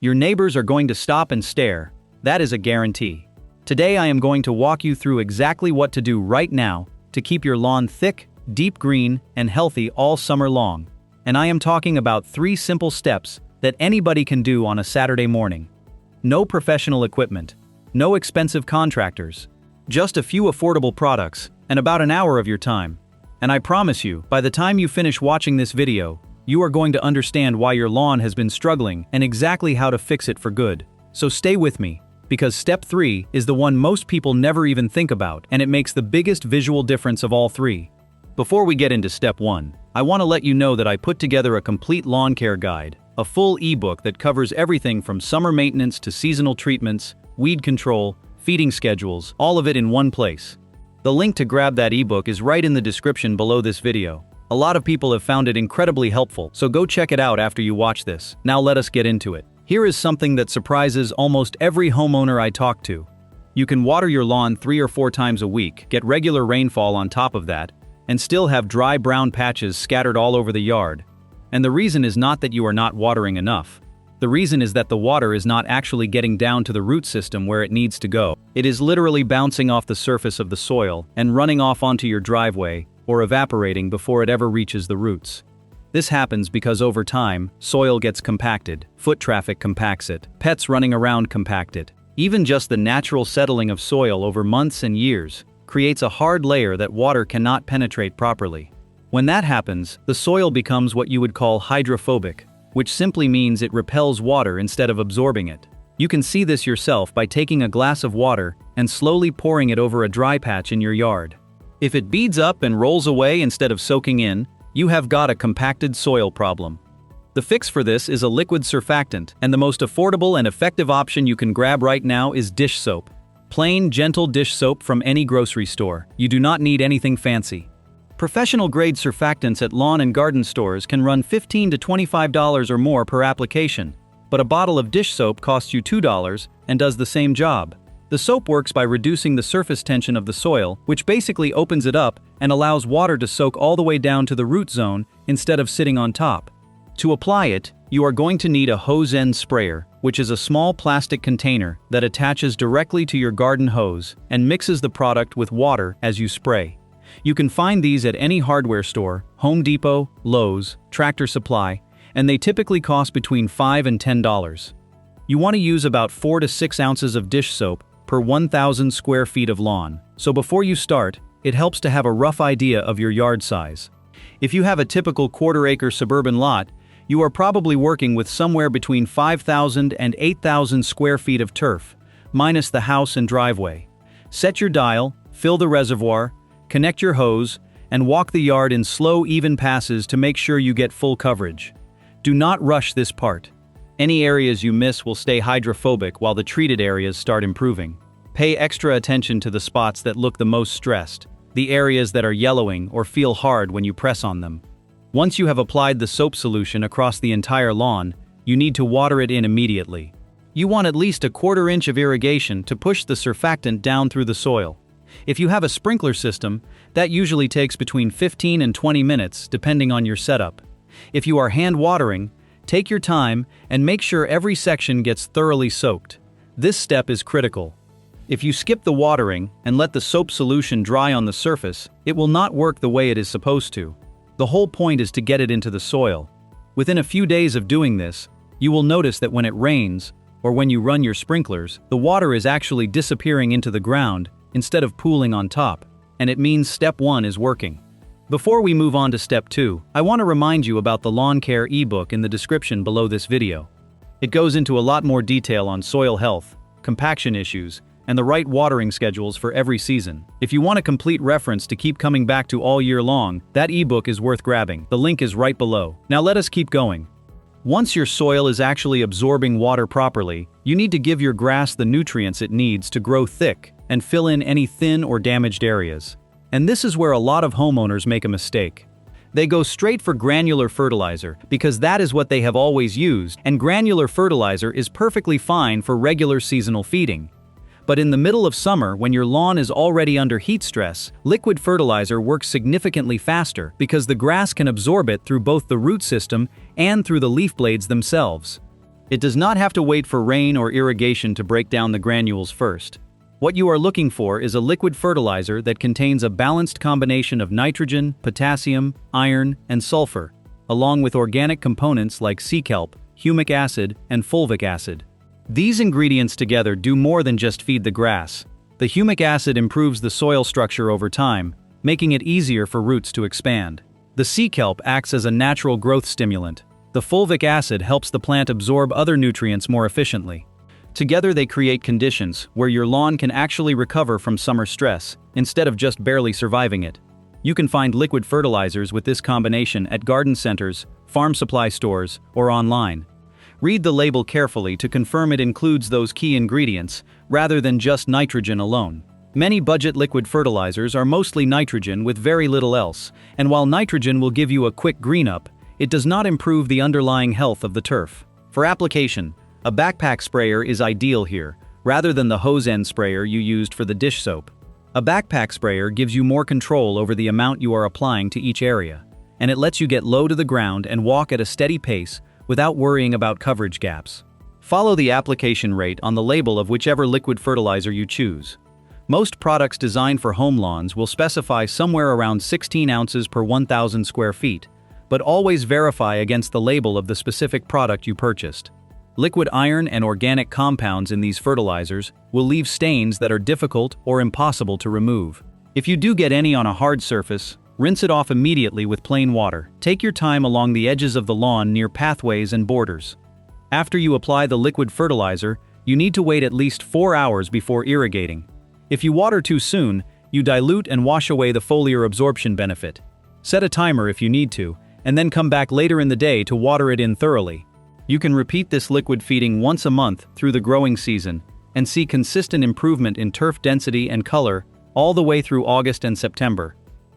Your neighbors are going to stop and stare, that is a guarantee. Today I am going to walk you through exactly what to do right now to keep your lawn thick, deep green, and healthy all summer long. And I am talking about 3 simple steps that anybody can do on a Saturday morning. No professional equipment, no expensive contractors, just a few affordable products, and about an hour of your time. And I promise you, by the time you finish watching this video, you are going to understand why your lawn has been struggling and exactly how to fix it for good. So stay with me, because step 3 is the one most people never even think about, and it makes the biggest visual difference of all 3. Before we get into step 1, I want to let you know that I put together a complete lawn care guide, a full ebook that covers everything from summer maintenance to seasonal treatments, weed control, feeding schedules, all of it in one place. The link to grab that ebook is right in the description below this video. A lot of people have found it incredibly helpful, so go check it out after you watch this. Now let us get into it. Here is something that surprises almost every homeowner I talk to. You can water your lawn 3 or 4 times a week, get regular rainfall on top of that, and still have dry brown patches scattered all over the yard. And the reason is not that you are not watering enough. The reason is that the water is not actually getting down to the root system where it needs to go. It is literally bouncing off the surface of the soil and running off onto your driveway, or evaporating before it ever reaches the roots. This happens because over time, soil gets compacted, foot traffic compacts it, pets running around compact it. Even just the natural settling of soil over months and years creates a hard layer that water cannot penetrate properly. When that happens, the soil becomes what you would call hydrophobic, which simply means it repels water instead of absorbing it. You can see this yourself by taking a glass of water and slowly pouring it over a dry patch in your yard. If it beads up and rolls away instead of soaking in, you have got a compacted soil problem. The fix for this is a liquid surfactant, and the most affordable and effective option you can grab right now is dish soap. Plain, gentle dish soap from any grocery store. You do not need anything fancy. Professional-grade surfactants at lawn and garden stores can run $15 to $25 or more per application, but a bottle of dish soap costs you $2 and does the same job. The soap works by reducing the surface tension of the soil, which basically opens it up and allows water to soak all the way down to the root zone instead of sitting on top. To apply it, you are going to need a hose end sprayer, which is a small plastic container that attaches directly to your garden hose and mixes the product with water as you spray. You can find these at any hardware store, Home Depot, Lowe's, Tractor Supply, and they typically cost between $5 and $10. You want to use about 4 to 6 ounces of dish soap per 1,000 square feet of lawn. So before you start, it helps to have a rough idea of your yard size. If you have a typical quarter-acre suburban lot, you are probably working with somewhere between 5,000 and 8,000 square feet of turf, minus the house and driveway. Set your dial, fill the reservoir, connect your hose, and walk the yard in slow, even passes to make sure you get full coverage. Do not rush this part. Any areas you miss will stay hydrophobic while the treated areas start improving. Pay extra attention to the spots that look the most stressed, the areas that are yellowing or feel hard when you press on them. Once you have applied the soap solution across the entire lawn, you need to water it in immediately. You want at least a 1/4 inch of irrigation to push the surfactant down through the soil. If you have a sprinkler system, that usually takes between 15 and 20 minutes depending on your setup. If you are hand watering, take your time and make sure every section gets thoroughly soaked. This step is critical. If you skip the watering and let the soap solution dry on the surface, it will not work the way it is supposed to. The whole point is to get it into the soil. Within a few days of doing this, you will notice that when it rains, or when you run your sprinklers, the water is actually disappearing into the ground instead of pooling on top, and it means step 1 is working. Before we move on to step 2, I want to remind you about the lawn care ebook in the description below this video. It goes into a lot more detail on soil health, compaction issues, and the right watering schedules for every season. If you want a complete reference to keep coming back to all year long, that ebook is worth grabbing. The link is right below. Now let us keep going. Once your soil is actually absorbing water properly, you need to give your grass the nutrients it needs to grow thick and fill in any thin or damaged areas. And this is where a lot of homeowners make a mistake. They go straight for granular fertilizer because that is what they have always used, and granular fertilizer is perfectly fine for regular seasonal feeding. But in the middle of summer, when your lawn is already under heat stress, liquid fertilizer works significantly faster because the grass can absorb it through both the root system and through the leaf blades themselves. It does not have to wait for rain or irrigation to break down the granules first. What you are looking for is a liquid fertilizer that contains a balanced combination of nitrogen, potassium, iron, and sulfur, along with organic components like sea kelp, humic acid, and fulvic acid. These ingredients together do more than just feed the grass. The humic acid improves the soil structure over time, making it easier for roots to expand. The sea kelp acts as a natural growth stimulant. The fulvic acid helps the plant absorb other nutrients more efficiently. Together they create conditions where your lawn can actually recover from summer stress, instead of just barely surviving it. You can find liquid fertilizers with this combination at garden centers, farm supply stores, or online. Read the label carefully to confirm it includes those key ingredients, rather than just nitrogen alone. Many budget liquid fertilizers are mostly nitrogen with very little else, and while nitrogen will give you a quick green up, it does not improve the underlying health of the turf. For application, a backpack sprayer is ideal here, rather than the hose end sprayer you used for the dish soap. A backpack sprayer gives you more control over the amount you are applying to each area, and it lets you get low to the ground and walk at a steady pace without worrying about coverage gaps. Follow the application rate on the label of whichever liquid fertilizer you choose. Most products designed for home lawns will specify somewhere around 16 ounces per 1,000 square feet, but always verify against the label of the specific product you purchased. Liquid iron and organic compounds in these fertilizers will leave stains that are difficult or impossible to remove. If you do get any on a hard surface, rinse it off immediately with plain water. Take your time along the edges of the lawn near pathways and borders. After you apply the liquid fertilizer, you need to wait at least 4 hours before irrigating. If you water too soon, you dilute and wash away the foliar absorption benefit. Set a timer if you need to, and then come back later in the day to water it in thoroughly. You can repeat this liquid feeding once a month through the growing season and see consistent improvement in turf density and color all the way through August and September.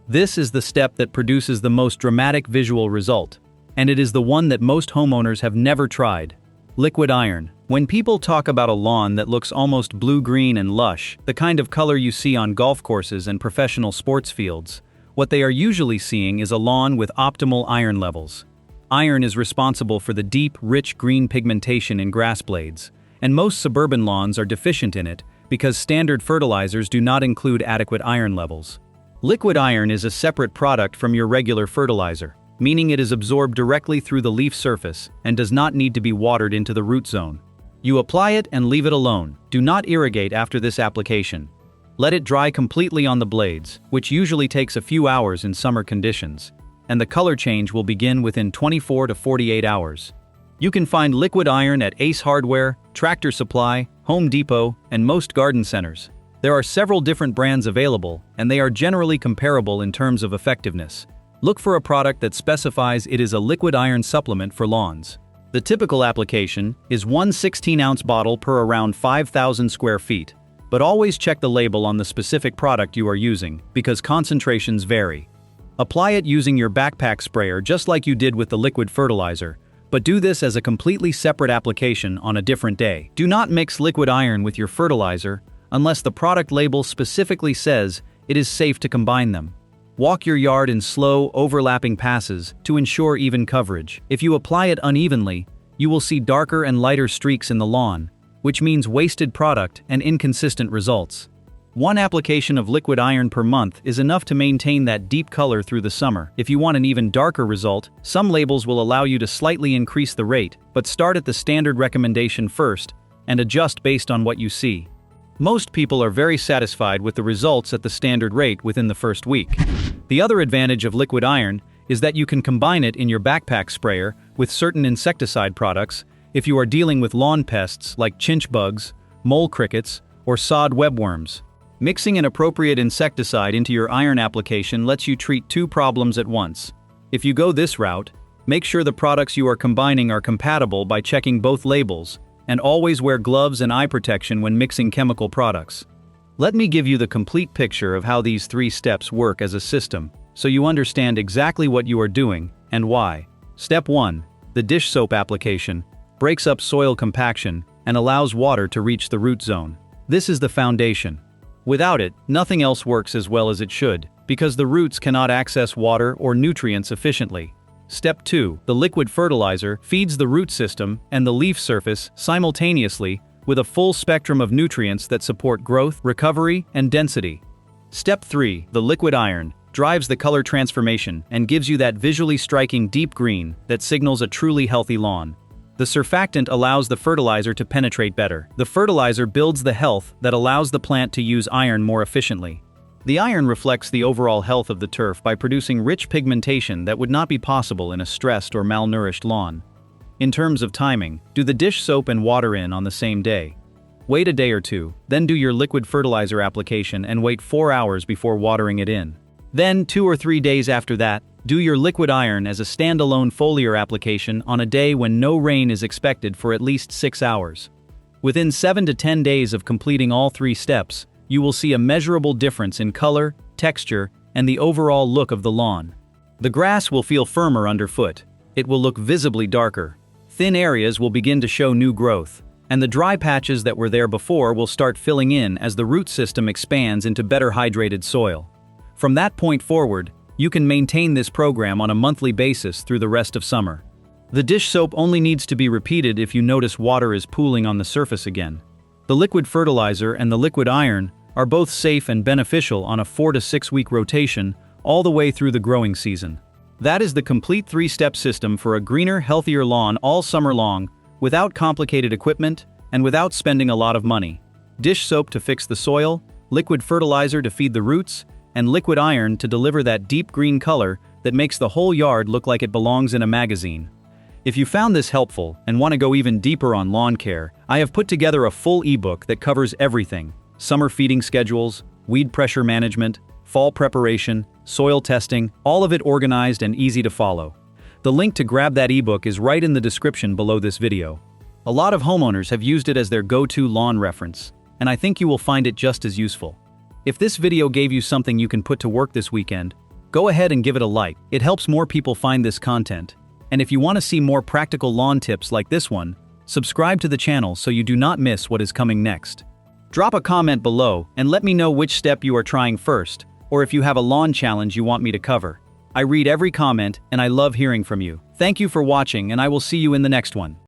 This is the step that produces the most dramatic visual result, and it is the one that most homeowners have never tried. Liquid iron. When people talk about a lawn that looks almost blue-green and lush, the kind of color you see on golf courses and professional sports fields, what they are usually seeing is a lawn with optimal iron levels. Iron is responsible for the deep, rich green pigmentation in grass blades, and most suburban lawns are deficient in it because standard fertilizers do not include adequate iron levels. Liquid iron is a separate product from your regular fertilizer, meaning it is absorbed directly through the leaf surface and does not need to be watered into the root zone. You apply it and leave it alone. Do not irrigate after this application. Let it dry completely on the blades, which usually takes a few hours in summer conditions, and the color change will begin within 24 to 48 hours. You can find liquid iron at Ace Hardware, Tractor Supply, Home Depot, and most garden centers. There are several different brands available, and they are generally comparable in terms of effectiveness. Look for a product that specifies it is a liquid iron supplement for lawns. The typical application is one 16-ounce bottle per around 5,000 square feet, but always check the label on the specific product you are using because concentrations vary. Apply it using your backpack sprayer just like you did with the liquid fertilizer, but do this as a completely separate application on a different day. Do not mix liquid iron with your fertilizer unless the product label specifically says it is safe to combine them. Walk your yard in slow, overlapping passes to ensure even coverage. If you apply it unevenly, you will see darker and lighter streaks in the lawn, which means wasted product and inconsistent results. One application of liquid iron per month is enough to maintain that deep color through the summer. If you want an even darker result, some labels will allow you to slightly increase the rate, but start at the standard recommendation first and adjust based on what you see. Most people are very satisfied with the results at the standard rate within the first week. The other advantage of liquid iron is that you can combine it in your backpack sprayer with certain insecticide products if you are dealing with lawn pests like chinch bugs, mole crickets, or sod webworms. Mixing an appropriate insecticide into your iron application lets you treat two problems at once. If you go this route, make sure the products you are combining are compatible by checking both labels, and always wear gloves and eye protection when mixing chemical products. Let me give you the complete picture of how these 3 steps work as a system, so you understand exactly what you are doing and why. Step 1. The dish soap application breaks up soil compaction and allows water to reach the root zone. This is the foundation. Without it, nothing else works as well as it should, because the roots cannot access water or nutrients efficiently. Step 2. The liquid fertilizer feeds the root system and the leaf surface simultaneously with a full spectrum of nutrients that support growth, recovery, and density. Step 3. The liquid iron drives the color transformation and gives you that visually striking deep green that signals a truly healthy lawn. The surfactant allows the fertilizer to penetrate better. The fertilizer builds the health that allows the plant to use iron more efficiently. The iron reflects the overall health of the turf by producing rich pigmentation that would not be possible in a stressed or malnourished lawn. In terms of timing, do the dish soap and water in on the same day. Wait a day or two, then do your liquid fertilizer application and wait 4 hours before watering it in. Then, 2 or 3 days after that, do your liquid iron as a standalone foliar application on a day when no rain is expected for at least 6 hours. Within 7 to 10 days of completing all 3 steps, you will see a measurable difference in color, texture, and the overall look of the lawn. The grass will feel firmer underfoot. It will look visibly darker. Thin areas will begin to show new growth, and the dry patches that were there before will start filling in as the root system expands into better hydrated soil. From that point forward, you can maintain this program on a monthly basis through the rest of summer. The dish soap only needs to be repeated if you notice water is pooling on the surface again. The liquid fertilizer and the liquid iron are both safe and beneficial on a 4 to 6 week rotation all the way through the growing season. That is the complete 3-step system for a greener, healthier lawn all summer long, without complicated equipment and without spending a lot of money. Dish soap to fix the soil, liquid fertilizer to feed the roots, and liquid iron to deliver that deep green color that makes the whole yard look like it belongs in a magazine. If you found this helpful and want to go even deeper on lawn care, I have put together a full ebook that covers everything: summer feeding schedules, weed pressure management, fall preparation, soil testing, all of it organized and easy to follow. The link to grab that ebook is right in the description below this video. A lot of homeowners have used it as their go-to lawn reference, and I think you will find it just as useful. If this video gave you something you can put to work this weekend, go ahead and give it a like. It helps more people find this content. And if you want to see more practical lawn tips like this one, subscribe to the channel so you do not miss what is coming next. Drop a comment below and let me know which step you are trying first, or if you have a lawn challenge you want me to cover. I read every comment and I love hearing from you. Thank you for watching, and I will see you in the next one.